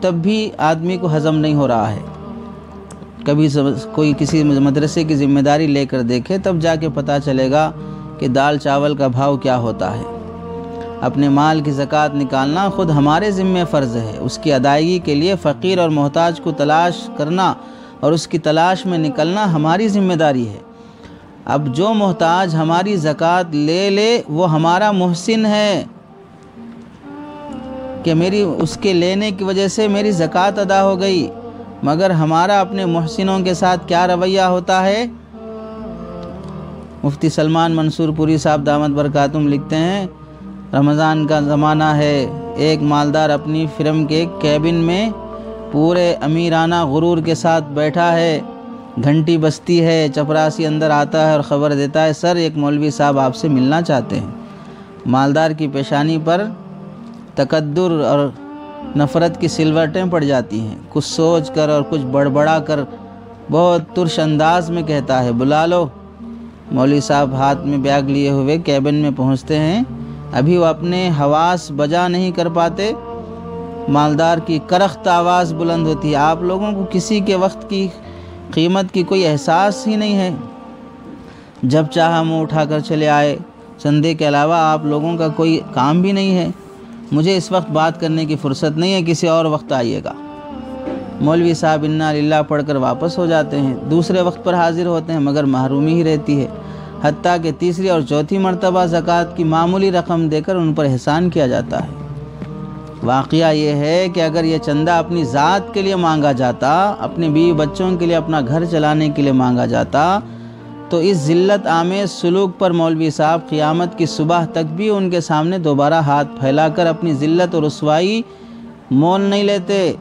تب بھی آدمی کو ہضم نہیں ہو رہا ہے۔ کبھی کوئی کسی مدرسے کی ذمہ داری لے کر دیکھے تب جا کے پتہ چلے گا کہ دال چاول کا بھاؤ کیا ہوتا ہے۔ اپنے مال کی زکوٰۃ نکالنا خود ہمارے ذمہ فرض ہے، اس کی ادائیگی کے لیے فقیر اور محتاج کو تلاش کرنا اور اس کی تلاش میں نکلنا ہماری ذمہ داری ہے۔ اب جو محتاج ہماری زکوٰۃ لے وہ ہمارا محسن ہے کہ اس کے لینے کی وجہ سے میری زکوٰۃ ادا ہو گئی، مگر ہمارا اپنے محسنوں کے ساتھ کیا رویہ ہوتا ہے؟ مفتی سلمان منصور پوری صاحب دامت برکاتہم لکھتے ہیں، رمضان کا زمانہ ہے، ایک مالدار اپنی فرم کے کیبن میں پورے امیرانہ غرور کے ساتھ بیٹھا ہے، گھنٹی بجتی ہے، چپراسی اندر آتا ہے اور خبر دیتا ہے، سر ایک مولوی صاحب آپ سے ملنا چاہتے ہیں۔ مالدار کی پیشانی پر تقدر اور نفرت کی سلوٹیں پڑ جاتی ہیں، کچھ سوچ کر اور کچھ بڑبڑا کر بہت ترش انداز میں کہتا ہے، بلا لو۔ مولوی صاحب ہاتھ میں بیگ لیے ہوئے کیبن میں پہنچتے ہیں، ابھی وہ اپنے حواس بجا نہیں کر پاتے، مالدار کی کرخت آواز بلند ہوتی ہے، آپ لوگوں کو کسی کے وقت کی قیمت کی کوئی احساس ہی نہیں ہے، جب چاہا منہ اٹھا کر چلے آئے، چندے کے علاوہ آپ لوگوں کا کوئی کام بھی نہیں ہے، مجھے اس وقت بات کرنے کی فرصت نہیں ہے، کسی اور وقت آئیے گا۔ مولوی صاحب انا للہ پڑھ کر واپس ہو جاتے ہیں، دوسرے وقت پر حاضر ہوتے ہیں مگر محرومی ہی رہتی ہے، حتیٰ کہ تیسری اور چوتھی مرتبہ زکوٰۃ کی معمولی رقم دے کر ان پر احسان کیا جاتا ہے۔ واقعہ یہ ہے کہ اگر یہ چندہ اپنی ذات کے لیے مانگا جاتا، اپنے بیوی بچوں کے لیے، اپنا گھر چلانے کے لیے مانگا جاتا، تو اس ذلت آمیز سلوک پر مولوی صاحب قیامت کی صبح تک بھی ان کے سامنے دوبارہ ہاتھ پھیلا کر اپنی ذلت اور رسوائی مول نہیں لیتے،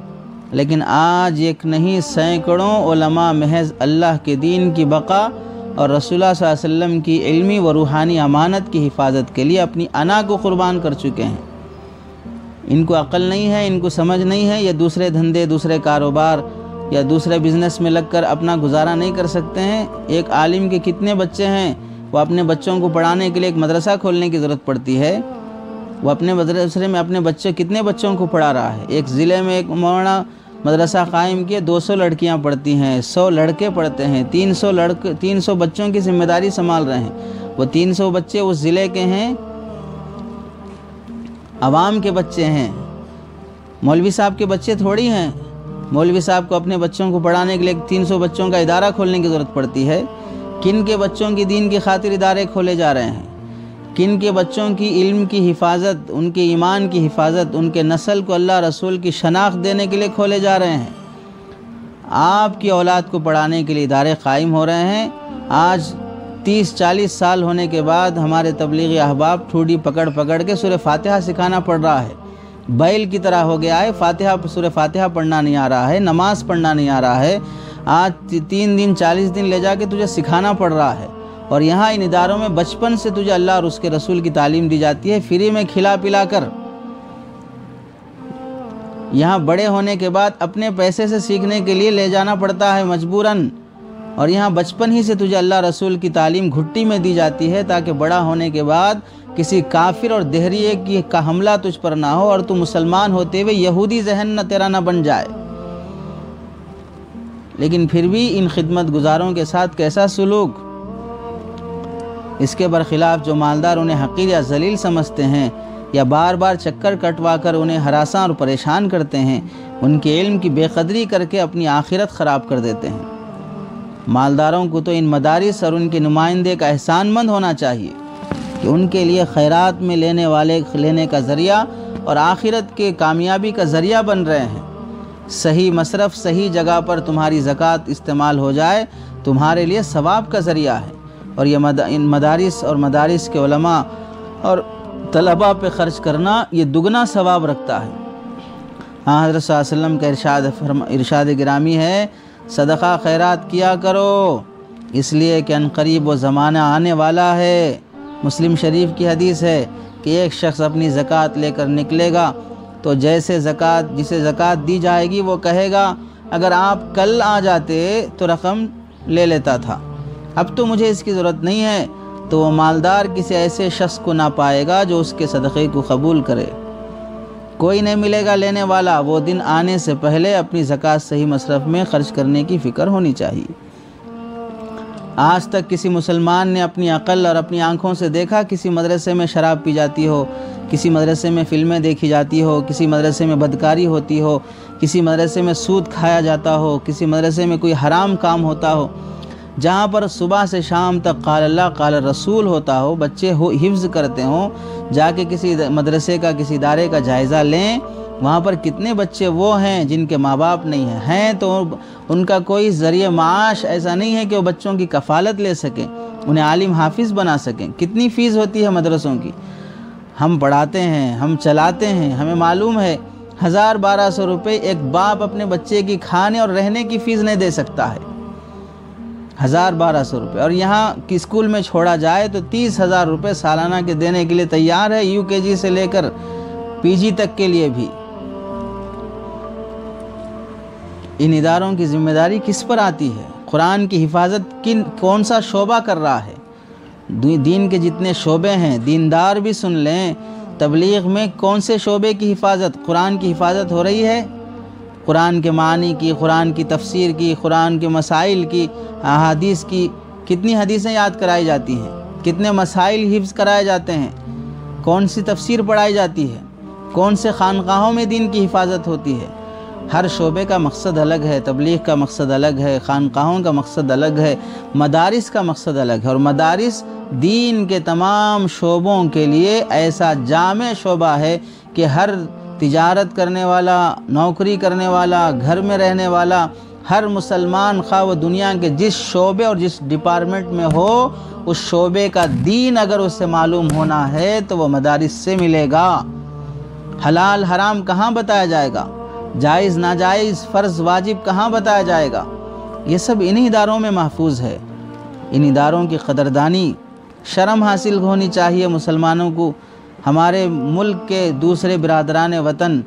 لیکن آج ایک نہیں سینکڑوں علماء محض اللہ کے دین کی بقا اور رسول اللہ صلی اللہ علیہ وسلم کی علمی و روحانی امانت کی حفاظت کے لیے اپنی انا کو قربان کر چکے ہیں۔ ان کو عقل نہیں ہے، ان کو سمجھ نہیں ہے، یہ دوسرے دھندے، دوسرے کاروبار یا دوسرے بزنس میں لگ کر اپنا گزارا نہیں کر سکتے ہیں۔ ایک عالم کے کتنے بچے ہیں، وہ اپنے بچوں کو پڑھانے کے لیے ایک مدرسہ کھولنے کی ضرورت پڑتی ہے، وہ اپنے مدرسے میں اپنے کتنے بچوں کو پڑھا رہا ہے۔ ایک ضلع میں ایک مولانا مدرسہ قائم کیے، 200 لڑکیاں پڑھتی ہیں، 100 لڑکے پڑھتے ہیں، 300 بچوں کی ذمہ داری سنبھال رہے ہیں۔ وہ 300 بچے اس ضلع کے ہیں، عوام کے بچے ہیں، مولوی صاحب کے بچے تھوڑی ہیں۔ مولوی صاحب کو اپنے بچوں کو پڑھانے کے لیے 300 بچوں کا ادارہ کھولنے کی ضرورت پڑتی ہے۔ کن کے بچوں کی دین کی خاطر ادارے کھولے جا رہے ہیں؟ کن کے بچوں کی علم کی حفاظت، ان کے ایمان کی حفاظت، ان کے نسل کو اللہ رسول کی شناخت دینے کے لیے کھولے جا رہے ہیں؟ آپ کی اولاد کو پڑھانے کے لیے ادارے قائم ہو رہے ہیں۔ آج 30-40 سال ہونے کے بعد ہمارے تبلیغی احباب ٹھوڑی پکڑ پکڑ کے سورہ فاتحہ سکھانا پڑ رہا ہے، بیل کی طرح ہو گیا ہے، سورہ فاتحہ پڑھنا نہیں آ رہا ہے، نماز پڑھنا نہیں آ رہا ہے، آج 3 دن 40 دن لے جا کے تجھے سکھانا پڑ رہا ہے، اور یہاں ان اداروں میں بچپن سے تجھے اللہ اور اس کے رسول کی تعلیم دی جاتی ہے، فری میں کھلا پلا کر۔ یہاں بڑے ہونے کے بعد اپنے پیسے سے سیکھنے کے لیے لے جانا پڑتا ہے مجبوراً، اور یہاں بچپن ہی سے تجھے اللہ رسول کی تعلیم گھٹی میں دی جاتی ہے تاکہ بڑا ہونے کے بعد کسی کافر اور دہریے کا حملہ تجھ پر نہ ہو اور تو مسلمان ہوتے ہوئے یہودی ذہن تیرا نہ بن جائے۔ لیکن پھر بھی ان خدمت گزاروں کے ساتھ کیسا سلوک! اس کے برخلاف جو مالدار انہیں حقیر یا ذلیل سمجھتے ہیں یا بار بار چکر کٹوا کر انہیں ہراساں اور پریشان کرتے ہیں، ان کے علم کی بے قدری کر کے اپنی آخرت خراب کر دیتے ہیں۔ مالداروں کو تو ان مدارس اور ان کے نمائندے کا احسان مند ہونا چاہیے کہ ان کے لیے خیرات میں لینے کا ذریعہ اور آخرت کے کامیابی کا ذریعہ بن رہے ہیں۔ صحیح مصرف صحیح جگہ پر تمہاری زکوٰۃ استعمال ہو جائے تمہارے لیے ثواب کا ذریعہ ہے، اور یہ ان مدارس اور مدارس کے علماء اور طلباء پہ خرچ کرنا یہ دگنا ثواب رکھتا ہے۔ حضرت صلی اللہ علیہ وسلم کا ارشاد گرامی ہے، صدقہ خیرات کیا کرو، اس لیے کہ عنقریب وہ زمانہ آنے والا ہے۔ مسلم شریف کی حدیث ہے کہ ایک شخص اپنی زکوٰۃ لے کر نکلے گا تو جسے زکوٰۃ دی جائے گی وہ کہے گا، اگر آپ کل آ جاتے تو رقم لے لیتا تھا، اب تو مجھے اس کی ضرورت نہیں ہے، تو وہ مالدار کسی ایسے شخص کو نہ پائے گا جو اس کے صدقے کو قبول کرے۔ کوئی نہیں ملے گا لینے والا، وہ دن آنے سے پہلے اپنی زکوٰۃ صحیح مصرف میں خرچ کرنے کی فکر ہونی چاہیے۔ آج تک کسی مسلمان نے اپنی عقل اور اپنی آنکھوں سے دیکھا کسی مدرسے میں شراب پی جاتی ہو، کسی مدرسے میں فلمیں دیکھی جاتی ہو، کسی مدرسے میں بدکاری ہوتی ہو، کسی مدرسے میں سود کھایا جاتا ہو، کسی مدرسے میں کوئی حرام کام ہوتا ہو، جہاں پر صبح سے شام تک قال اللہ قال رسول ہوتا ہو، بچے حفظ کرتے ہوں؟ جا کے کسی مدرسے کا کسی ادارے کا جائزہ لیں، وہاں پر کتنے بچے وہ ہیں جن کے ماں باپ نہیں ہیں تو ان کا کوئی ذریعہ معاش ایسا نہیں ہے کہ وہ بچوں کی کفالت لے سکیں، انہیں عالم حافظ بنا سکیں۔ کتنی فیس ہوتی ہے مدرسوں کی؟ ہم پڑھاتے ہیں، ہم چلاتے ہیں، ہمیں معلوم ہے 1000-1200 روپے ایک باپ اپنے بچے کی کھانے اور رہنے کی فیس نہیں دے سکتا ہے، 1000-1200 روپے، اور یہاں کی اسکول میں چھوڑا جائے تو 30,000 روپے سالانہ کے دینے کے لیے تیار ہے، UKG سے لے کر PG تک کے لیے بھی۔ ان اداروں کی ذمہ داری کس پر آتی ہے؟ قرآن کی حفاظت کون سا شعبہ کر رہا ہے؟ دین کے جتنے شعبے ہیں، دیندار بھی سن لیں، تبلیغ میں کون سے شعبے کی حفاظت؟ قرآن کی حفاظت ہو رہی ہے؟ قرآن کے معنی کی، قرآن کی تفسیر کی، قرآن کے مسائل کی، احادیث کی، کتنی حدیثیں یاد کرائی جاتی ہیں، کتنے مسائل حفظ کرائے جاتے ہیں، کون سی تفسیر پڑھائی جاتی ہے، کون سے خانقاہوں میں دین کی حفاظت ہوتی ہے؟ ہر شعبے کا مقصد الگ ہے، تبلیغ کا مقصد الگ ہے، خانقاہوں کا مقصد الگ ہے، مدارس کا مقصد الگ ہے، اور مدارس دین کے تمام شعبوں کے لیے ایسا جامع شعبہ ہے کہ ہر تجارت کرنے والا، نوکری کرنے والا، گھر میں رہنے والا، ہر مسلمان خواہ وہ دنیا کے جس شعبے اور جس ڈپارٹمنٹ میں ہو، اس شعبے کا دین اگر اسے معلوم ہونا ہے تو وہ مدارس سے ملے گا۔ حلال حرام کہاں بتایا جائے گا؟ جائز ناجائز فرض واجب کہاں بتایا جائے گا؟ یہ سب انہی اداروں میں محفوظ ہے۔ ان اداروں کی قدردانی، شرم حاصل ہونی چاہیے مسلمانوں کو۔ ہمارے ملک کے دوسرے برادران وطن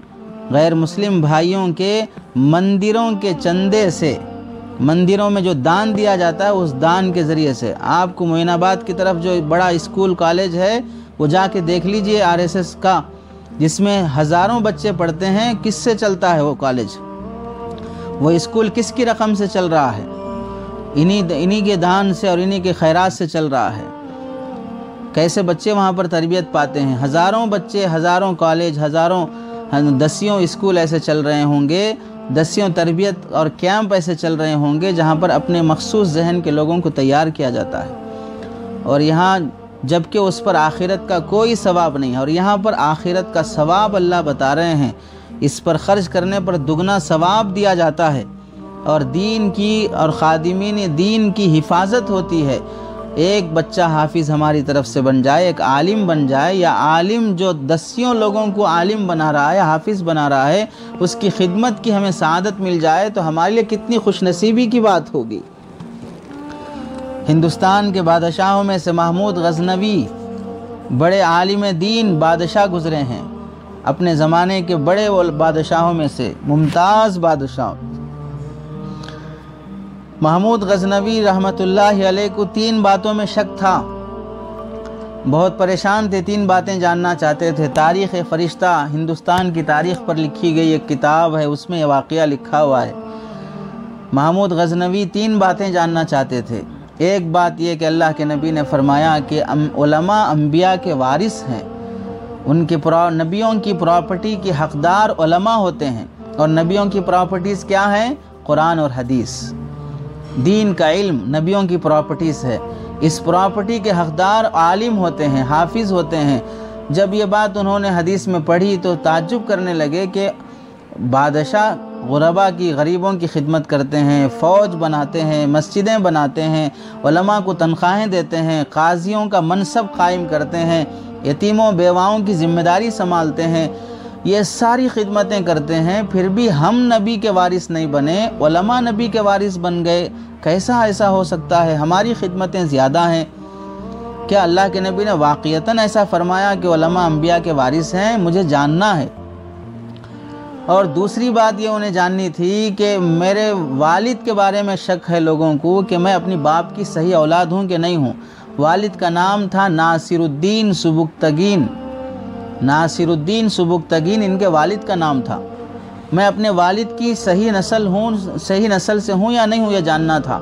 غیر مسلم بھائیوں کے مندروں کے چندے سے، مندروں میں جو دان دیا جاتا ہے اس دان کے ذریعے سے، آپ کو معین آباد کی طرف جو بڑا اسکول کالج ہے وہ جا کے دیکھ لیجئے، RSS کا، جس میں ہزاروں بچے پڑھتے ہیں، کس سے چلتا ہے وہ کالج؟ وہ اسکول کس کی رقم سے چل رہا ہے؟ انہی کے دان سے اور انہی کے خیرات سے چل رہا ہے۔ کیسے بچے وہاں پر تربیت پاتے ہیں؟ ہزاروں بچے، ہزاروں کالج، ہزاروں دسیوں اسکول ایسے چل رہے ہوں گے، دسیوں تربیت اور کیمپ ایسے چل رہے ہوں گے جہاں پر اپنے مخصوص ذہن کے لوگوں کو تیار کیا جاتا ہے، اور یہاں جبکہ اس پر آخرت کا کوئی ثواب نہیں ہے، اور یہاں پر آخرت کا ثواب اللہ بتا رہے ہیں، اس پر خرچ کرنے پر دگنا ثواب دیا جاتا ہے، اور دین کی اور خادمین دین کی حفاظت ہوتی ہے۔ ایک بچہ حافظ ہماری طرف سے بن جائے، ایک عالم بن جائے، یا عالم جو دسیوں لوگوں کو عالم بنا رہا ہے، حافظ بنا رہا ہے، اس کی خدمت کی ہمیں سعادت مل جائے تو ہمارے لیے کتنی خوش نصیبی کی بات ہوگی۔ ہندوستان کے بادشاہوں میں سے محمود غزنوی بڑے عالم دین بادشاہ گزرے ہیں، اپنے زمانے کے بڑے بادشاہوں میں سے ممتاز بادشاہ محمود غزنوی رحمۃ اللہ علیہ کو 3 باتوں میں شک تھا، بہت پریشان تھے، 3 باتیں جاننا چاہتے تھے۔ تاریخ فرشتہ، ہندوستان کی تاریخ پر لکھی گئی ایک کتاب ہے، اس میں یہ واقعہ لکھا ہوا ہے۔ محمود غزنوی 3 باتیں جاننا چاہتے تھے۔ ایک بات یہ کہ اللہ کے نبی نے فرمایا کہ علماء انبیاء کے وارث ہیں، ان کے نبیوں کی پراپرٹی کی حقدار علماء ہوتے ہیں، اور نبیوں کی پراپرٹیز کیا ہیں؟ قرآن اور حدیث، دین کا علم نبیوں کی پراپرٹیز ہے، اس پراپرٹی کے حقدار عالم ہوتے ہیں، حافظ ہوتے ہیں۔ جب یہ بات انہوں نے حدیث میں پڑھی تو تعجب کرنے لگے کہ بادشاہ غربا کی، غریبوں کی خدمت کرتے ہیں، فوج بناتے ہیں، مسجدیں بناتے ہیں، علماء کو تنخواہیں دیتے ہیں، قاضیوں کا منصب قائم کرتے ہیں، یتیموں بیواؤں کی ذمہ داری سنبھالتے ہیں، یہ ساری خدمتیں کرتے ہیں، پھر بھی ہم نبی کے وارث نہیں بنے، علماء نبی کے وارث بن گئے، کیسا ایسا ہو سکتا ہے؟ ہماری خدمتیں زیادہ ہیں۔ کیا اللہ کے نبی نے واقعتاً ایسا فرمایا کہ علماء انبیاء کے وارث ہیں؟ مجھے جاننا ہے۔ اور دوسری بات یہ انہیں جاننی تھی کہ میرے والد کے بارے میں شک ہے لوگوں کو کہ میں اپنی باپ کی صحیح اولاد ہوں کہ نہیں ہوں، والد کا نام تھا ناصر الدین سبکتگین، ناصر الدین سبکتگین ان کے والد کا نام تھا۔ میں اپنے والد کی صحیح نسل سے ہوں یا نہیں ہوں یہ جاننا تھا،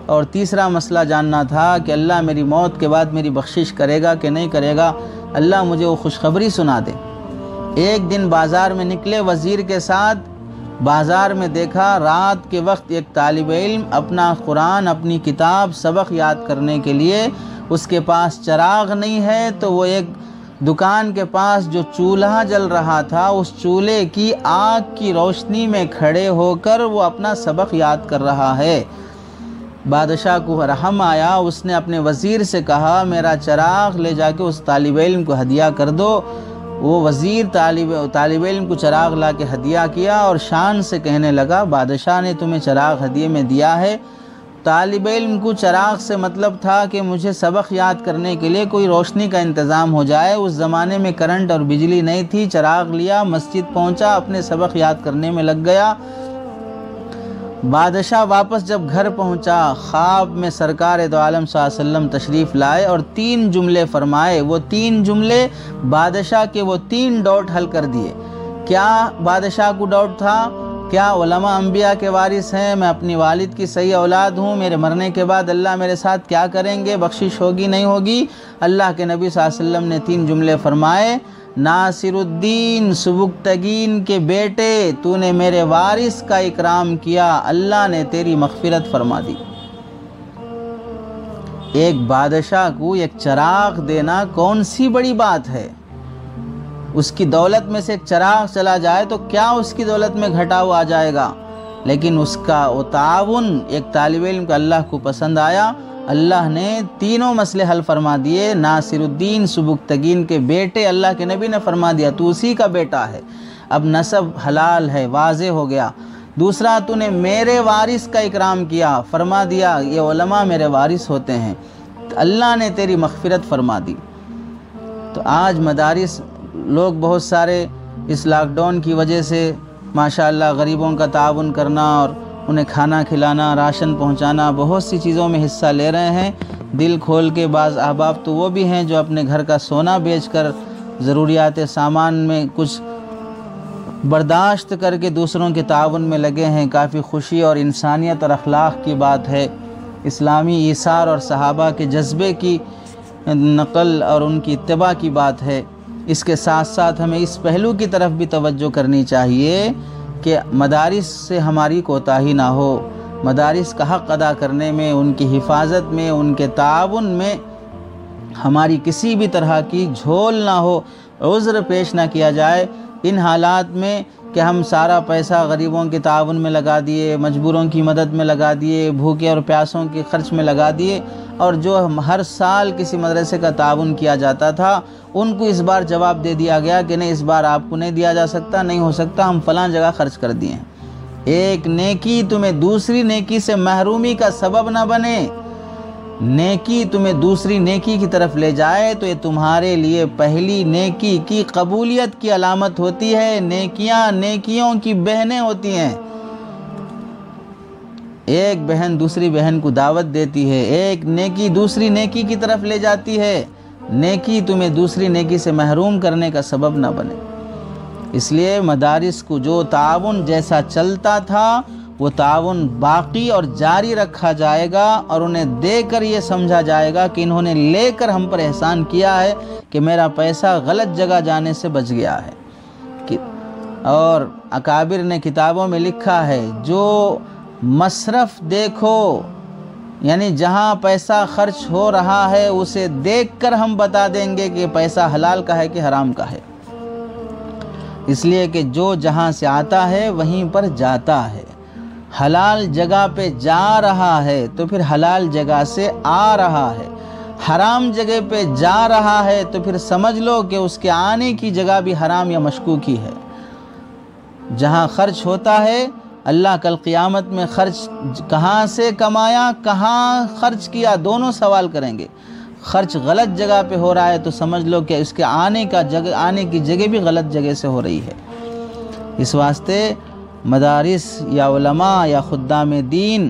اور تیسرا مسئلہ جاننا تھا کہ اللہ میری موت کے بعد میری بخشش کرے گا کہ نہیں کرے گا، اللہ مجھے وہ خوشخبری سنا دے۔ ایک دن بازار میں نکلے وزیر کے ساتھ، بازار میں دیکھا رات کے وقت ایک طالب علم اپنا قرآن، اپنی کتاب، سبق یاد کرنے کے لیے اس کے پاس چراغ نہیں ہے، تو وہ ایک دکان کے پاس جو چولہا جل رہا تھا اس چولہے کی آگ کی روشنی میں کھڑے ہو کر وہ اپنا سبق یاد کر رہا ہے۔ بادشاہ کو رحم آیا، اس نے اپنے وزیر سے کہا میرا چراغ لے جا کے اس طالب علم کو ہدیہ کر دو۔ وہ وزیر طالب علم کو چراغ لا کے ہدیہ کیا اور شان سے کہنے لگا بادشاہ نے تمہیں چراغ ہدیے میں دیا ہے۔ طالب علم کو چراغ سے مطلب تھا کہ مجھے سبق یاد کرنے کے لیے کوئی روشنی کا انتظام ہو جائے۔ اس زمانے میں کرنٹ اور بجلی نہیں تھی، چراغ لیا، مسجد پہنچا، اپنے سبق یاد کرنے میں لگ گیا۔ بادشاہ واپس جب گھر پہنچا، خواب میں سرکار دو عالم صلی اللہ علیہ وسلم تشریف لائے اور 3 جملے فرمائے۔ وہ 3 جملے بادشاہ کے وہ 3 ڈاؤٹ حل کر دیے۔ کیا بادشاہ کو ڈاؤٹ تھا؟ کیا علماء انبیاء کے وارث ہیں؟ میں اپنی والد کی صحیح اولاد ہوں، میرے مرنے کے بعد اللہ میرے ساتھ کیا کریں گے؟ بخشش ہوگی نہیں ہوگی؟ اللہ کے نبی صلی اللہ علیہ وسلم نے 3 جملے فرمائے، ناصر الدین سبکتگین کے بیٹے تو نے میرے وارث کا اکرام کیا، اللہ نے تیری مغفرت فرما دی۔ ایک بادشاہ کو ایک چراغ دینا کون سی بڑی بات ہے؟ اس کی دولت میں سے ایک چراغ چلا جائے تو کیا اس کی دولت میں گھٹاؤ آ جائے گا؟ لیکن اس کا وہ تعاون ایک طالب علم کا اللہ کو پسند آیا، اللہ نے تینوں مسئلے حل فرما دیے۔ ناصر الدین سبکتگین کے بیٹے اللہ کے نبی نے فرما دیا تو اسی کا بیٹا ہے، اب نسب حلال ہے، واضح ہو گیا۔ دوسرا تو نے میرے وارث کا اکرام کیا، فرما دیا یہ علماء میرے وارث ہوتے ہیں، اللہ نے تیری مغفرت فرما دی۔ تو آج مدارس لوگ بہت سارے اس لاک ڈاؤن کی وجہ سے ماشاءاللہ غریبوں کا تعاون کرنا اور انہیں کھانا کھلانا، راشن پہنچانا، بہت سی چیزوں میں حصہ لے رہے ہیں دل کھول کے۔ بعض احباب تو وہ بھی ہیں جو اپنے گھر کا سونا بیچ کر ضروریات سامان میں کچھ برداشت کر کے دوسروں کے تعاون میں لگے ہیں۔ کافی خوشی اور انسانیت اور اخلاق کی بات ہے، اسلامی ایثار اور صحابہ کے جذبے کی نقل اور ان کی اتباع کی بات ہے۔ اس کے ساتھ ساتھ ہمیں اس پہلو کی طرف بھی توجہ کرنی چاہیے کہ مدارس سے ہماری کوتاہی نہ ہو، مدارس کا حق ادا کرنے میں، ان کی حفاظت میں، ان کے تعاون میں ہماری کسی بھی طرح کی جھول نہ ہو، عذر پیش نہ کیا جائے۔ ان حالات میں کہ ہم سارا پیسہ غریبوں کے تعاون میں لگا دیے، مجبوروں کی مدد میں لگا دیے، بھوکے اور پیاسوں کے خرچ میں لگا دیے، اور جو ہر سال کسی مدرسے کا تعاون کیا جاتا تھا ان کو اس بار جواب دے دیا گیا کہ نہیں اس بار آپ کو نہیں دیا جا سکتا، نہیں ہو سکتا، ہم فلاں جگہ خرچ کر دیے ہیں۔ ایک نیکی تمہیں دوسری نیکی سے محرومی کا سبب نہ بنے، نیکی تمہیں دوسری نیکی کی طرف لے جائے تو یہ تمہارے لیے پہلی نیکی کی قبولیت کی علامت ہوتی ہے۔ نیکیاں نیکیوں کی بہنیں ہوتی ہیں۔ ایک بہن دوسری بہن کو دعوت دیتی ہے، ایک نیکی دوسری نیکی کی طرف لے جاتی ہے۔ نیکی تمہیں دوسری نیکی سے محروم کرنے کا سبب نہ بنے۔ اس لیے مدارس کو جو تعاون جیسا چلتا تھا وہ تعاون باقی اور جاری رکھا جائے گا، اور انہیں دے کر یہ سمجھا جائے گا کہ انہوں نے لے کر ہم پر احسان کیا ہے کہ میرا پیسہ غلط جگہ جانے سے بچ گیا ہے۔ اور اکابر نے کتابوں میں لکھا ہے جو مصرف دیکھو، یعنی جہاں پیسہ خرچ ہو رہا ہے اسے دیکھ کر ہم بتا دیں گے کہ پیسہ حلال کا ہے کہ حرام کا ہے، اس لیے کہ جو جہاں سے آتا ہے وہیں پر جاتا ہے۔ حلال جگہ پہ جا رہا ہے تو پھر حلال جگہ سے آ رہا ہے، حرام جگہ پہ جا رہا ہے تو پھر سمجھ لو کہ اس کے آنے کی جگہ بھی حرام یا مشکوک ہی ہے۔ جہاں خرچ ہوتا ہے اللہ کل قیامت میں خرچ کہاں سے کمایا، کہاں خرچ کیا، دونوں سوال کریں گے۔ خرچ غلط جگہ پہ ہو رہا ہے تو سمجھ لو کہ اس کے آنے کی جگہ بھی غلط جگہ سے ہو رہی ہے۔ اس واسطے مدارس یا علماء یا خدام دین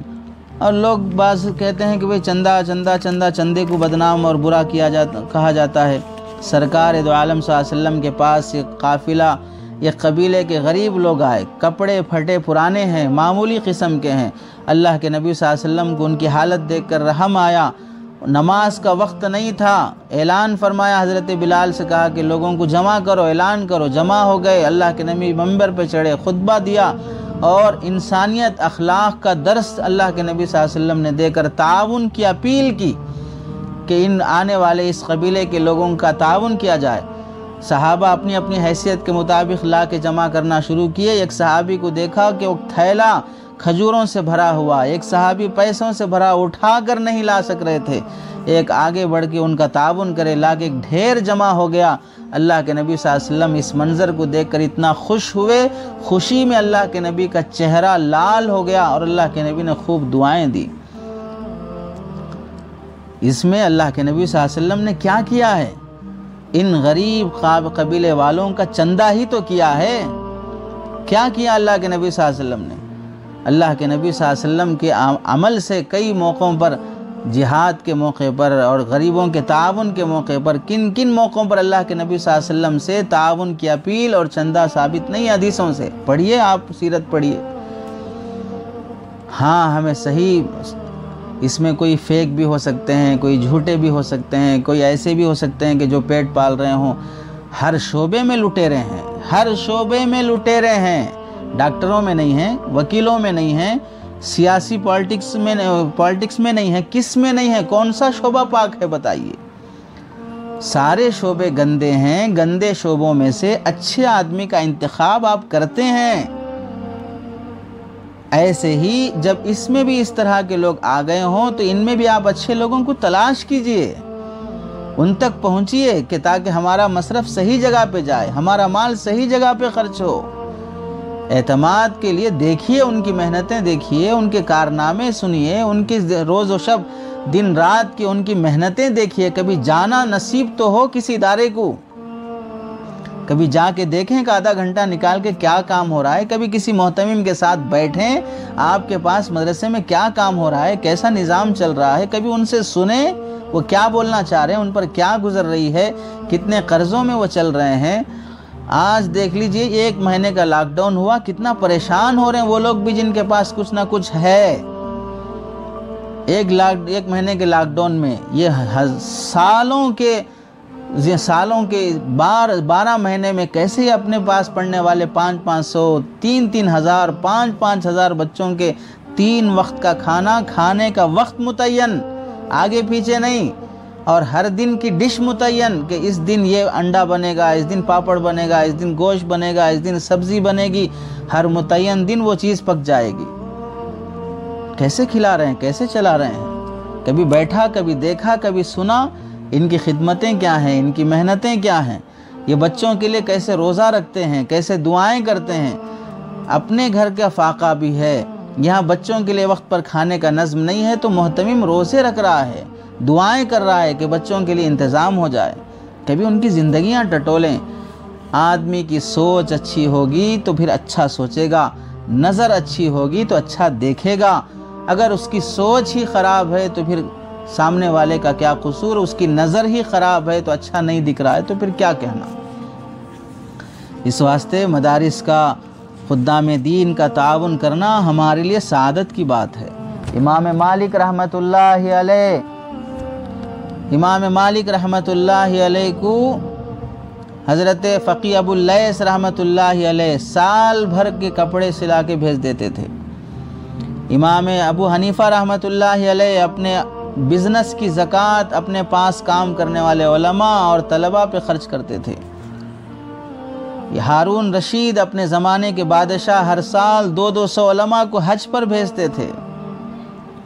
اور لوگ بعض کہتے ہیں کہ بھئی چندہ چندہ چندہ، چندے کو بدنام اور برا کہا جاتا ہے۔ سرکار دو عالم صلی اللہ علیہ وسلم کے پاس ایک قافلہ، ایک قبیلے کے غریب لوگ آئے، کپڑے پھٹے پرانے ہیں، معمولی قسم کے ہیں۔ اللہ کے نبی صلی اللہ علیہ وسلم کو ان کی حالت دیکھ کر رحم آیا۔ نماز کا وقت نہیں تھا، اعلان فرمایا، حضرت بلال سے کہا کہ لوگوں کو جمع کرو، اعلان کرو۔ جمع ہو گئے، اللہ کے نبی منبر پہ چڑھے، خطبہ دیا اور انسانیت اخلاق کا درس اللہ کے نبی صلی اللہ علیہ وسلم نے دے کر تعاون کی اپیل کی کہ ان آنے والے اس قبیلے کے لوگوں کا تعاون کیا جائے۔ صحابہ اپنی اپنی حیثیت کے مطابق لا کے جمع کرنا شروع کیے۔ ایک صحابی کو دیکھا کہ وہ تھیلا کھجوروں سے بھرا ہوا، ایک صحابی پیسوں سے بھرا اٹھا کر نہیں لا سک رہے تھے، ایک آگے بڑھ کے ان کا تعاون کرے، لا کے ایک ڈھیر جمع ہو گیا۔ اللہ کے نبی صلی اللہ علیہ وسلم اس منظر کو دیکھ کر اتنا خوش ہوئے، خوشی میں اللہ کے نبی کا چہرہ لال ہو گیا اور اللہ کے نبی نے خوب دعائیں دی۔ اس میں اللہ کے نبی صلی اللہ علیہ وسلم نے کیا کیا ہے؟ ان غریب قبیلے والوں کا چندہ ہی تو کیا ہے۔ کیا کیا اللہ کے نبی صلی اللہ علیہ وسلم نے؟ اللہ کے نبی صلی اللہ علیہ وسلم کے عمل سے کئی موقعوں پر، جہاد کے موقع پر اور غریبوں کے تعاون کے موقع پر، کن کن موقعوں پر اللہ کے نبی صلی اللہ علیہ وسلم سے تعاون کی اپیل اور چندہ ثابت نہیں حدیثوں سے؟ پڑھیے، آپ سیرت پڑھیے۔ ہاں، ہمیں صحیح، اس میں کوئی فیک بھی ہو سکتے ہیں، کوئی جھوٹے بھی ہو سکتے ہیں، کوئی ایسے بھی ہو سکتے ہیں کہ جو پیٹ پال رہے ہوں۔ ہر شعبے میں لٹیرے ہیں، ہر شعبے میں لٹیرے ہیں، ڈاکٹروں میں نہیں ہیں، وکیلوں میں نہیں ہیں، سیاسی پالیٹکس میں نہیں ہے، کس میں نہیں ہے؟ کون سا شعبہ پاک ہے بتائیے؟ سارے شعبے گندے ہیں۔ گندے شعبوں میں سے اچھے آدمی کا انتخاب آپ کرتے ہیں۔ ایسے ہی جب اس میں بھی اس طرح کے لوگ آ گئے ہوں تو ان میں بھی آپ اچھے لوگوں کو تلاش کیجئے، ان تک پہنچیے کہ تاکہ ہمارا مصرف صحیح جگہ پہ جائے، ہمارا مال صحیح جگہ پہ خرچ ہو۔ اعتماد کے لیے دیکھیے، ان کی محنتیں دیکھیے، ان کے کارنامے سنیے، ان کی روز و شب دن رات کی ان کی محنتیں دیکھیے۔ کبھی جانا نصیب تو ہو کسی ادارے کو، کبھی جا کے دیکھیں کہ آدھا گھنٹہ نکال کے کیا کام ہو رہا ہے، کبھی کسی محتمم کے ساتھ بیٹھیں، آپ کے پاس مدرسے میں کیا کام ہو رہا ہے، کیسا نظام چل رہا ہے، کبھی ان سے سنیں وہ کیا بولنا چاہ رہے ہیں، ان پر کیا گزر رہی ہے، کتنے قرضوں میں وہ چل رہے ہیں۔ آج دیکھ لیجئے 1 مہینے کا لاک ڈاؤن ہوا، کتنا پریشان ہو رہے ہیں وہ لوگ بھی جن کے پاس کچھ نہ کچھ ہے۔ 1 مہینے کے لاک ڈاؤن میں یہ سالوں کے 12 مہینے میں کیسے اپنے پاس پڑھنے والے 500 3 ہزار 5 ہزار بچوں کے 3 وقت کا کھانا کھانے کا وقت متعین، آگے پیچھے نہیں، اور ہر دن کی ڈش متعین کہ اس دن یہ انڈا بنے گا، اس دن پاپڑ بنے گا، اس دن گوشت بنے گا، اس دن سبزی بنے گی، ہر متعین دن وہ چیز پک جائے گی۔ کیسے کھلا رہے ہیں، کیسے چلا رہے ہیں؟ کبھی بیٹھا، کبھی دیکھا، کبھی سنا ان کی خدمتیں کیا ہیں، ان کی محنتیں کیا ہیں، یہ بچوں کے لیے کیسے روزہ رکھتے ہیں، کیسے دعائیں کرتے ہیں۔ اپنے گھر کا فاقہ بھی ہے، یہاں بچوں کے لیے وقت پر کھانے کا نظم نہیں ہے تو محتمم روزے رکھ رہا ہے، دعائیں کر رہا ہے کہ بچوں کے لیے انتظام ہو جائے۔ کبھی ان کی زندگیاں ٹٹولیں۔ آدمی کی سوچ اچھی ہوگی تو پھر اچھا سوچے گا، نظر اچھی ہوگی تو اچھا دیکھے گا۔ اگر اس کی سوچ ہی خراب ہے تو پھر سامنے والے کا کیا قصور، اس کی نظر ہی خراب ہے تو اچھا نہیں دکھ رہا ہے تو پھر کیا کہنا۔ اس واسطے مدارس کا، خدام دین کا تعاون کرنا ہمارے لیے سعادت کی بات ہے۔ امام مالک رحمۃ اللہ علیہ کو حضرت فقی ابو اللیث رحمۃ اللہ علیہ سال بھر کے کپڑے سلا کے بھیج دیتے تھے۔ امام ابو حنیفہ رحمۃ اللہ علیہ اپنے بزنس کی زکوٰۃ اپنے پاس کام کرنے والے علماء اور طلباء پہ خرچ کرتے تھے۔ ہارون رشید اپنے زمانے کے بادشاہ ہر سال 200 علماء کو حج پر بھیجتے تھے۔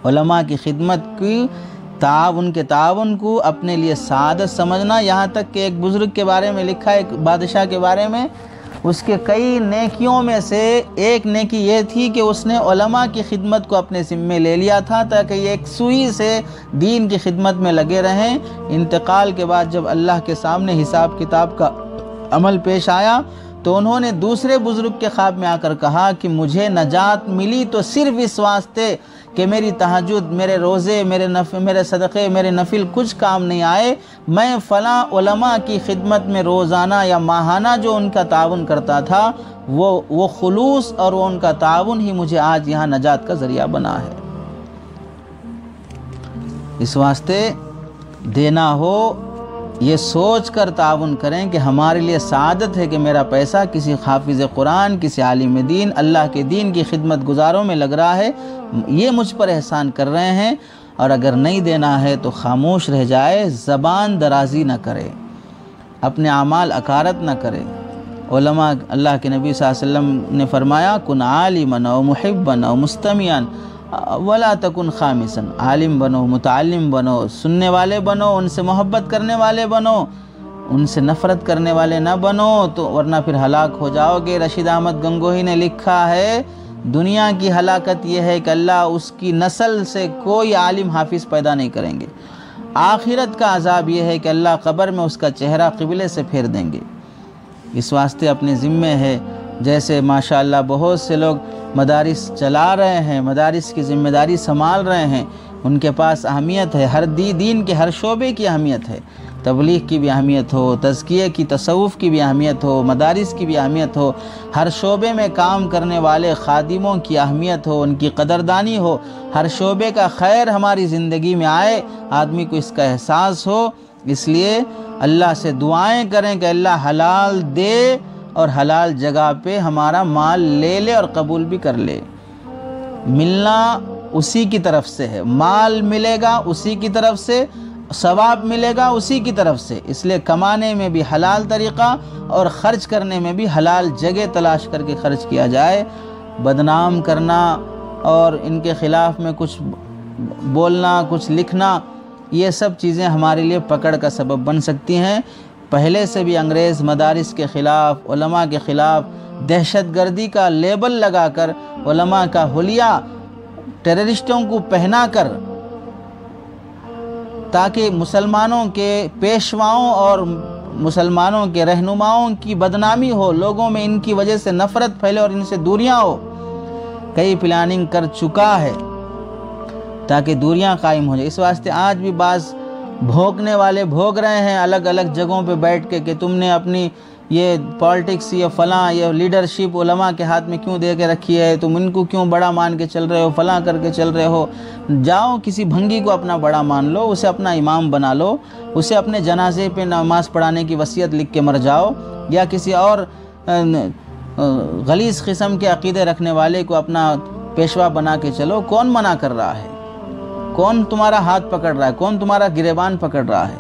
علماء کی خدمت کی، ان کے تعاون کو اپنے لیے سعادت سمجھنا، یہاں تک کہ ایک بزرگ کے بارے میں لکھا ہے، ایک بادشاہ کے بارے میں، اس کے کئی نیکیوں میں سے ایک نیکی یہ تھی کہ اس نے علماء کی خدمت کو اپنے ذمے لے لیا تھا تاکہ یہ ایک سوئی سے دین کی خدمت میں لگے رہیں۔ انتقال کے بعد جب اللہ کے سامنے حساب کتاب کا عمل پیش آیا تو انہوں نے دوسرے بزرگ کے خواب میں آ کر کہا کہ مجھے نجات ملی تو صرف اس واسطے کہ میری تہجد، میرے روزے، میرے صدقے، میرے نفل کچھ کام نہیں آئے، میں فلاں علماء کی خدمت میں روزانہ یا ماہانہ جو ان کا تعاون کرتا تھا وہ خلوص اور وہ ان کا تعاون ہی مجھے آج یہاں نجات کا ذریعہ بنا ہے۔ اس واسطے دینا ہو یہ سوچ کر تعاون کریں کہ ہمارے لیے سعادت ہے کہ میرا پیسہ کسی حافظ قرآن، کسی عالم دین، اللہ کے دین کی خدمت گزاروں میں لگ رہا ہے، یہ مجھ پر احسان کر رہے ہیں۔ اور اگر نہیں دینا ہے تو خاموش رہ جائے، زبان درازی نہ کرے، اپنے اعمال اکارت نہ کرے۔ علماء، اللہ کے نبی صلی اللہ علیہ وسلم نے فرمایا کن عالما او محبا او مستمعا ولا تکن خامسا، عالم بنو، متعلم بنو، سننے والے بنو، ان سے محبت کرنے والے بنو، ان سے نفرت کرنے والے نہ بنو، تو ورنہ پھر ہلاک ہو جاؤ گے۔ رشید احمد گنگوہی نے لکھا ہے دنیا کی ہلاکت یہ ہے کہ اللہ اس کی نسل سے کوئی عالم حافظ پیدا نہیں کریں گے، آخرت کا عذاب یہ ہے کہ اللہ قبر میں اس کا چہرہ قبلے سے پھیر دیں گے۔ اس واسطے اپنے ذمے ہے، جیسے ماشاءاللہ بہت سے لوگ مدارس چلا رہے ہیں، مدارس کی ذمہ داری سنبھال رہے ہیں، ان کے پاس اہمیت ہے، ہر دین کے ہر شعبے کی اہمیت ہے، تبلیغ کی بھی اہمیت ہو، تزکیہ کی، تصوف کی بھی اہمیت ہو، مدارس کی بھی اہمیت ہو، ہر شعبے میں کام کرنے والے خادموں کی اہمیت ہو، ان کی قدردانی ہو، ہر شعبے کا خیر ہماری زندگی میں آئے، آدمی کو اس کا احساس ہو۔ اس لیے اللہ سے دعائیں کریں کہ اللہ حلال دے اور حلال جگہ پہ ہمارا مال لے لے اور قبول بھی کر لے۔ ملنا اسی کی طرف سے ہے، مال ملے گا اسی کی طرف سے، ثواب ملے گا اسی کی طرف سے، اس لیے کمانے میں بھی حلال طریقہ اور خرچ کرنے میں بھی حلال جگہ تلاش کر کے خرچ کیا جائے۔ بدنام کرنا اور ان کے خلاف میں کچھ بولنا، کچھ لکھنا، یہ سب چیزیں ہمارے لیے پکڑ کا سبب بن سکتی ہیں۔ پہلے سے بھی انگریز مدارس کے خلاف، علماء کے خلاف دہشت گردی کا لیبل لگا کر، علماء کا حلیہ ٹیررسٹوں کو پہنا کر، تاکہ مسلمانوں کے پیشواؤں اور مسلمانوں کے رہنماؤں کی بدنامی ہو، لوگوں میں ان کی وجہ سے نفرت پھیلے اور ان سے دوریاں ہو، کئی پلاننگ کر چکا ہے تاکہ دوریاں قائم ہو جائیں۔ اس واسطے آج بھی بعض بھوکنے والے بھوگ رہے ہیں الگ الگ جگہوں پہ بیٹھ کے کہ تم نے اپنی یہ پالیٹکس، یہ فلاں، یہ لیڈرشپ علماء کے ہاتھ میں کیوں دے کے رکھی ہے، تم ان کو کیوں بڑا مان کے چل رہے ہو، فلاں کر کے چل رہے ہو۔ جاؤ کسی بھنگی کو اپنا بڑا مان لو، اسے اپنا امام بنا لو، اسے اپنے جنازے پہ نماز پڑھانے کی وصیت لکھ کے مر جاؤ، یا کسی اور غلیظ قسم کے عقیدے رکھنے والے کو اپنا پیشوا بنا کے چلو۔ کون منع کر رہا ہے؟ کون تمہارا ہاتھ پکڑ رہا ہے؟ کون تمہارا گریبان پکڑ رہا ہے؟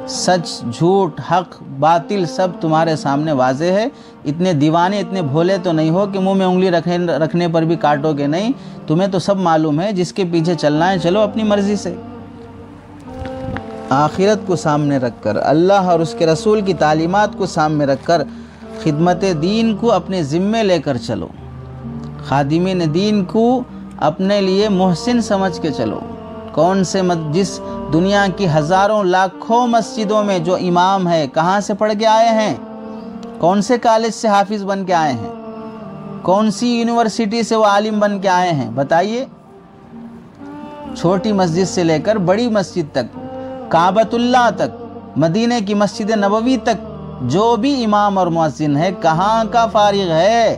سچ، جھوٹ، حق، باطل سب تمہارے سامنے واضح ہے۔ اتنے دیوانے، اتنے بھولے تو نہیں ہو کہ منہ میں انگلی رکھنے پر بھی کاٹو گے نہیں، تمہیں تو سب معلوم ہے، جس کے پیچھے چلنا ہے چلو اپنی مرضی سے۔ آخرت کو سامنے رکھ کر، اللہ اور اس کے رسول کی تعلیمات کو سامنے رکھ کر خدمت دین کو اپنے ذمے لے کر چلو، خادمین دین کو اپنے لیے محسن سمجھ کے چلو۔ کون سے جس دنیا کی ہزاروں لاکھوں مسجدوں میں جو امام ہے کہاں سے پڑھ کے آئے ہیں؟ کون سے کالج سے حافظ بن کے آئے ہیں؟ کون سی یونیورسٹی سے وہ عالم بن کے آئے ہیں؟ بتائیے۔ چھوٹی مسجد سے لے کر بڑی مسجد تک، کعبۃ اللہ تک، مدینہ کی مسجد نبوی تک جو بھی امام اور مؤذن ہے کہاں کا فارغ ہے؟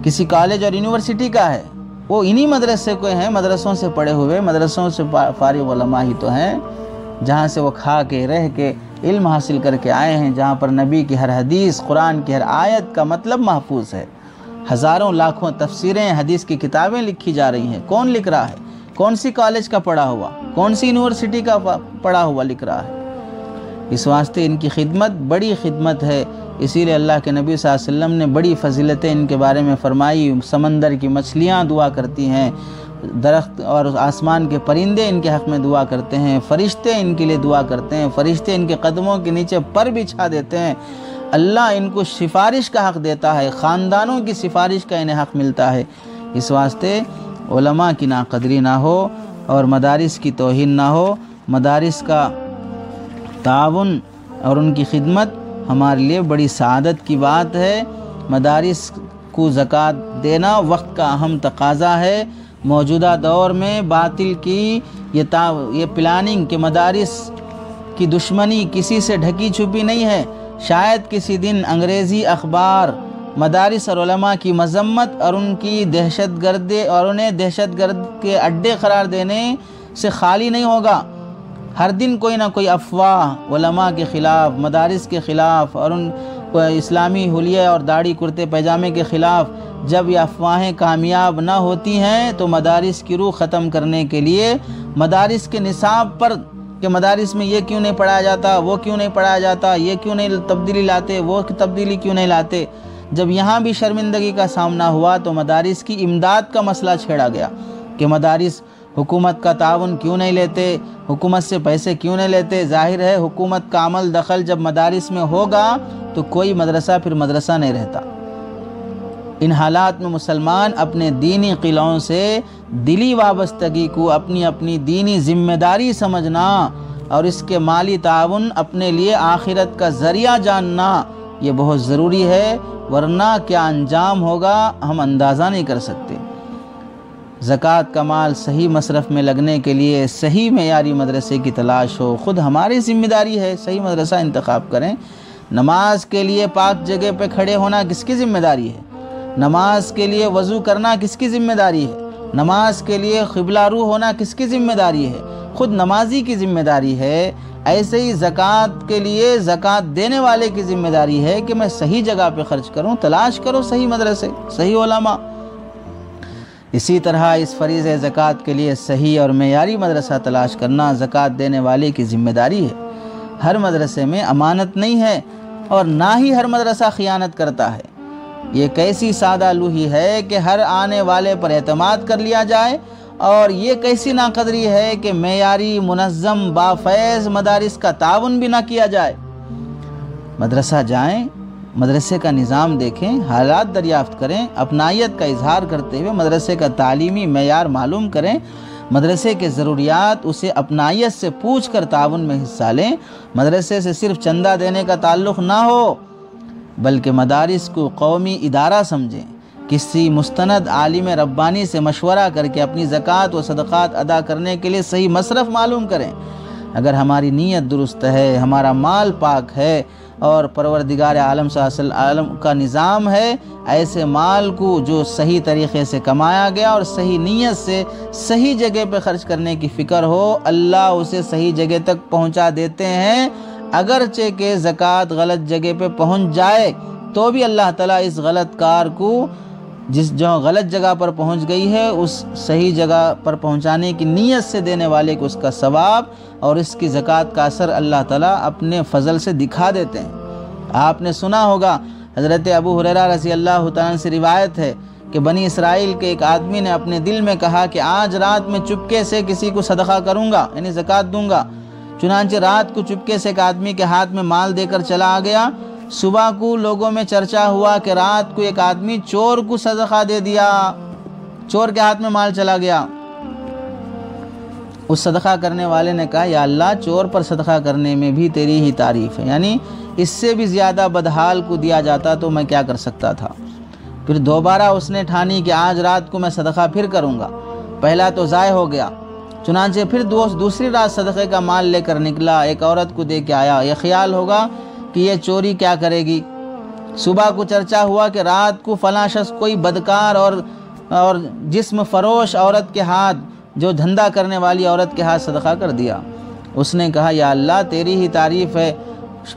کسی کالج اور یونیورسٹی کا ہے؟ وہ انہی مدرسے کو ہیں، مدرسوں سے پڑھے ہوئے، مدرسوں سے فارغ علماء ہی تو ہیں، جہاں سے وہ کھا کے رہ کے علم حاصل کر کے آئے ہیں، جہاں پر نبی کی ہر حدیث، قرآن کی ہر آیت کا مطلب محفوظ ہے، ہزاروں لاکھوں تفسیریں، حدیث کی کتابیں لکھی جا رہی ہیں۔ کون لکھ رہا ہے؟ کون سی کالج کا پڑھا ہوا، کون سی یونیورسٹی کا پڑھا ہوا لکھ رہا ہے؟ اس واسطے ان کی خدمت بڑی خدمت ہے، اسی لیے اللہ کے نبی صلی اللہ علیہ وسلم نے بڑی فضیلتیں ان کے بارے میں فرمائی۔ سمندر کی مچھلیاں دعا کرتی ہیں، درخت اور آسمان کے پرندے ان کے حق میں دعا کرتے ہیں، فرشتے ان کے لیے دعا کرتے ہیں، فرشتے ان کے قدموں کے نیچے پر بچھا دیتے ہیں۔ اللہ ان کو سفارش کا حق دیتا ہے، خاندانوں کی سفارش کا انہیں حق ملتا ہے۔ اس واسطے علماء کی ناقدری نہ ہو اور مدارس کی توہین نہ ہو، مدارس کا تعاون اور ان کی خدمت ہمارے لیے بڑی سعادت کی بات ہے۔ مدارس کو زکوٰۃ دینا وقت کا اہم تقاضا ہے۔ موجودہ دور میں باطل کی یہ پلاننگ کہ مدارس کی دشمنی کسی سے ڈھکی چھپی نہیں ہے۔ شاید کسی دن انگریزی اخبار مدارس اور علماء کی مذمت اور ان کی انہیں دہشت گرد کے اڈے قرار دینے سے خالی نہیں ہوگا۔ ہر دن کوئی نہ کوئی افواہ علماء کے خلاف، مدارس کے خلاف اور ان اسلامی حلیے اور داڑھی کرتے پیجامے کے خلاف جب یہ افواہیں کامیاب نہ ہوتی ہیں تو مدارس کی روح ختم کرنے کے لیے مدارس کے نصاب پر کہ مدارس میں یہ کیوں نہیں پڑھایا جاتا، وہ کیوں نہیں پڑھایا جاتا، یہ کیوں نہیں تبدیلی لاتے، وہ تبدیلی کیوں نہیں لاتے، جب یہاں بھی شرمندگی کا سامنا ہوا تو مدارس کی امداد کا مسئلہ چھیڑا گیا کہ مدارس حکومت کا تعاون کیوں نہیں لیتے، حکومت سے پیسے کیوں نہیں لیتے۔ ظاہر ہے حکومت کا عمل دخل جب مدارس میں ہوگا تو کوئی مدرسہ پھر مدرسہ نہیں رہتا۔ ان حالات میں مسلمان اپنے دینی قلعوں سے دلی وابستگی کو اپنی دینی ذمہ داری سمجھنا اور اس کے مالی تعاون اپنے لیے آخرت کا ذریعہ جاننا یہ بہت ضروری ہے، ورنہ کیا انجام ہوگا ہم اندازہ نہیں کر سکتے۔ زکوٰۃ کا مال صحیح مصرف میں لگنے کے لیے صحیح معیاری مدرسے کی تلاش ہو، خود ہماری ذمہ داری ہے صحیح مدرسہ انتخاب کریں۔ نماز کے لیے پاک جگہ پہ کھڑے ہونا کس کی ذمہ داری ہے؟ نماز کے لیے وضو کرنا کس کی ذمہ داری ہے؟ نماز کے لیے قبلہ رو ہونا کس کی ذمہ داری ہے؟ خود نمازی کی ذمہ داری ہے۔ ایسے ہی زکوٰۃ کے لیے زکوٰۃ دینے والے کی ذمہ داری ہے کہ میں صحیح جگہ پہ خرچ کروں، تلاش کرو صحیح مدرسے، صحیح علماء۔ اسی طرح اس فریضہ زکوٰۃ کے لیے صحیح اور معیاری مدرسہ تلاش کرنا زکوٰۃ دینے والے کی ذمہ داری ہے۔ ہر مدرسے میں امانت نہیں ہے اور نہ ہی ہر مدرسہ خیانت کرتا ہے۔ یہ کیسی سادہ لوحی ہے کہ ہر آنے والے پر اعتماد کر لیا جائے، اور یہ کیسی ناقدری ہے کہ معیاری منظم بافیض مدارس کا تعاون بھی نہ کیا جائے۔ مدرسہ جائیں، مدرسے کا نظام دیکھیں، حالات دریافت کریں، اپنائیت کا اظہار کرتے ہوئے مدرسے کا تعلیمی معیار معلوم کریں، مدرسے کے ضروریات اسے اپنائیت سے پوچھ کر تعاون میں حصہ لیں۔ مدرسے سے صرف چندہ دینے کا تعلق نہ ہو بلکہ مدارس کو قومی ادارہ سمجھیں، کسی مستند عالم ربانی سے مشورہ کر کے اپنی زکوٰۃ و صدقات ادا کرنے کے لیے صحیح مصرف معلوم کریں۔ اگر ہماری نیت درست ہے، ہمارا مال پاک ہے اور پروردگار عالم صلی اللہ علیہ وسلم کا نظام ہے، ایسے مال کو جو صحیح طریقے سے کمایا گیا اور صحیح نیت سے صحیح جگہ پہ خرچ کرنے کی فکر ہو، اللہ اسے صحیح جگہ تک پہنچا دیتے ہیں۔ اگرچہ کہ زکوٰۃ غلط جگہ پہ پہنچ جائے تو بھی اللہ تعالیٰ اس غلط کار کو جو غلط جگہ پر پہنچ گئی ہے اس صحیح جگہ پر پہنچانے کی نیت سے دینے والے کو اس کا ثواب اور اس کی زکوٰۃ کا اثر اللہ تعالیٰ اپنے فضل سے دکھا دیتے ہیں۔ آپ نے سنا ہوگا حضرت ابو ہریرہ رضی اللہ تعالیٰ عنہ سے روایت ہے کہ بنی اسرائیل کے ایک آدمی نے اپنے دل میں کہا کہ آج رات میں چپکے سے کسی کو صدقہ کروں گا، یعنی زکوٰۃ دوں گا۔ چنانچہ رات کو چپکے سے ایک آدمی کے ہاتھ میں مال دے کر چلا آ گیا۔ صبح کو لوگوں میں چرچا ہوا کہ رات کو ایک آدمی چور کو صدقہ دے دیا، چور کے ہاتھ میں مال چلا گیا۔ اس صدقہ کرنے والے نے کہا یا اللہ، چور پر صدقہ کرنے میں بھی تیری ہی تعریف ہے، یعنی اس سے بھی زیادہ بدحال کو دیا جاتا تو میں کیا کر سکتا تھا۔ پھر دوبارہ اس نے ٹھانی کہ آج رات کو میں صدقہ پھر کروں گا، پہلا تو ضائع ہو گیا۔ چنانچہ پھر دوسری رات صدقے کا مال لے کر نکلا، ایک عورت کو دے کے آیا، یہ خیال ہوگا کہ یہ چوری کیا کرے گی۔ صبح کو چرچا ہوا کہ رات کو فلاں شخص کوئی بدکار اور جسم فروش عورت کے ہاتھ، جو دھندا کرنے والی عورت کے ہاتھ صدقہ کر دیا۔ اس نے کہا یا اللہ، تیری ہی تعریف ہے،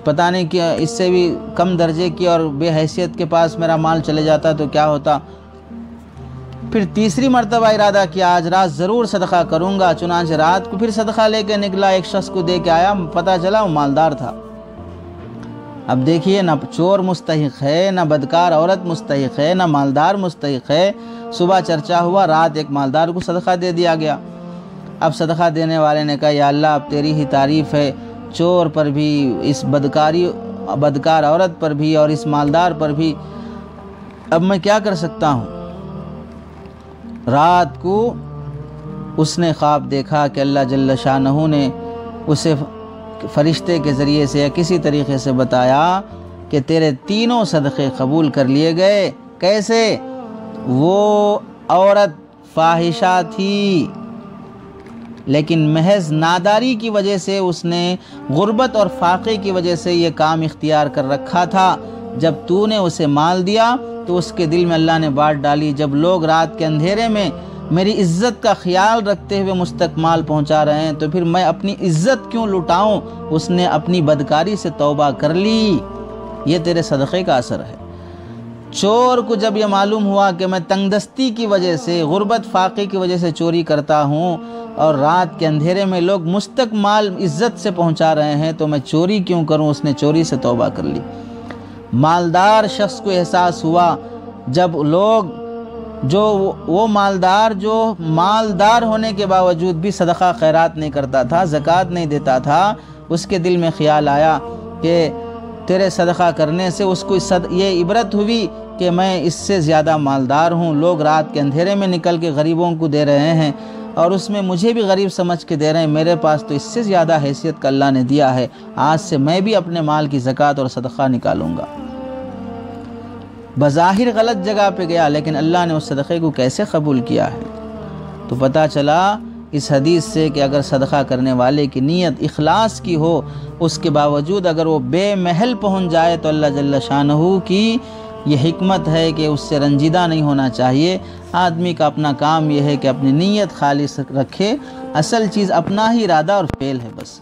پتہ نہیں کہ اس سے بھی کم درجے کی اور بے حیثیت کے پاس میرا مال چلے جاتا تو کیا ہوتا۔ پھر تیسری مرتبہ ارادہ کیا آج رات ضرور صدقہ کروں گا۔ چنانچہ رات کو پھر صدقہ لے کے نکلا، ایک شخص کو دے کے آیا، پتہ چلا وہ مالدار تھا۔ اب دیکھیے، نہ چور مستحق ہے، نہ بدکار عورت مستحق ہے، نہ مالدار مستحق ہے۔ صبح چرچا ہوا، رات ایک مالدار کو صدقہ دے دیا گیا۔ اب صدقہ دینے والے نے کہا یا اللہ، اب تیری ہی تعریف ہے، چور پر بھی، اس بدکار عورت پر بھی اور اس مالدار پر بھی، اب میں کیا کر سکتا ہوں۔ رات کو اس نے خواب دیکھا کہ اللہ جل شانہ نے اسے فرشتے کے ذریعے سے یا کسی طریقے سے بتایا کہ تیرے تینوں صدقے قبول کر لیے گئے۔ کیسے؟ وہ عورت فاحشہ تھی، لیکن محض ناداری کی وجہ سے اس نے غربت اور فاقے کی وجہ سے یہ کام اختیار کر رکھا تھا۔ جب تو نے اسے مال دیا تو اس کے دل میں اللہ نے بات ڈالی، جب لوگ رات کے اندھیرے میں میری عزت کا خیال رکھتے ہوئے مجھ تک مال پہنچا رہے ہیں تو پھر میں اپنی عزت کیوں لٹاؤں؟ اس نے اپنی بدکاری سے توبہ کر لی۔ یہ تیرے صدقے کا اثر ہے۔ چور کو جب یہ معلوم ہوا کہ میں تنگ دستی کی وجہ سے، غربت فاقے کی وجہ سے چوری کرتا ہوں اور رات کے اندھیرے میں لوگ مجھ تک مال عزت سے پہنچا رہے ہیں تو میں چوری کیوں کروں؟ اس نے چوری سے توبہ کر لی۔ مالدار شخص کو احساس ہوا جب لوگ وہ مالدار جو مالدار ہونے کے باوجود بھی صدقہ خیرات نہیں کرتا تھا، زکوٰۃ نہیں دیتا تھا، اس کے دل میں خیال آیا کہ تیرے صدقہ کرنے سے اس کو یہ عبرت ہوئی کہ میں اس سے زیادہ مالدار ہوں، لوگ رات کے اندھیرے میں نکل کے غریبوں کو دے رہے ہیں اور اس میں مجھے بھی غریب سمجھ کے دے رہے ہیں، میرے پاس تو اس سے زیادہ حیثیت کا اللہ نے دیا ہے، آج سے میں بھی اپنے مال کی زکوٰۃ اور صدقہ نکالوں گا۔ بظاہر غلط جگہ پہ گیا لیکن اللہ نے اس صدقے کو کیسے قبول کیا ہے؟ تو پتہ چلا اس حدیث سے کہ اگر صدقہ کرنے والے کی نیت اخلاص کی ہو، اس کے باوجود اگر وہ بے محل پہنچ جائے تو اللہ جل شانہ کی یہ حکمت ہے کہ اس سے رنجیدہ نہیں ہونا چاہیے۔ آدمی کا اپنا کام یہ ہے کہ اپنی نیت خالص رکھے، اصل چیز اپنا ہی ارادہ اور فعل ہے بس۔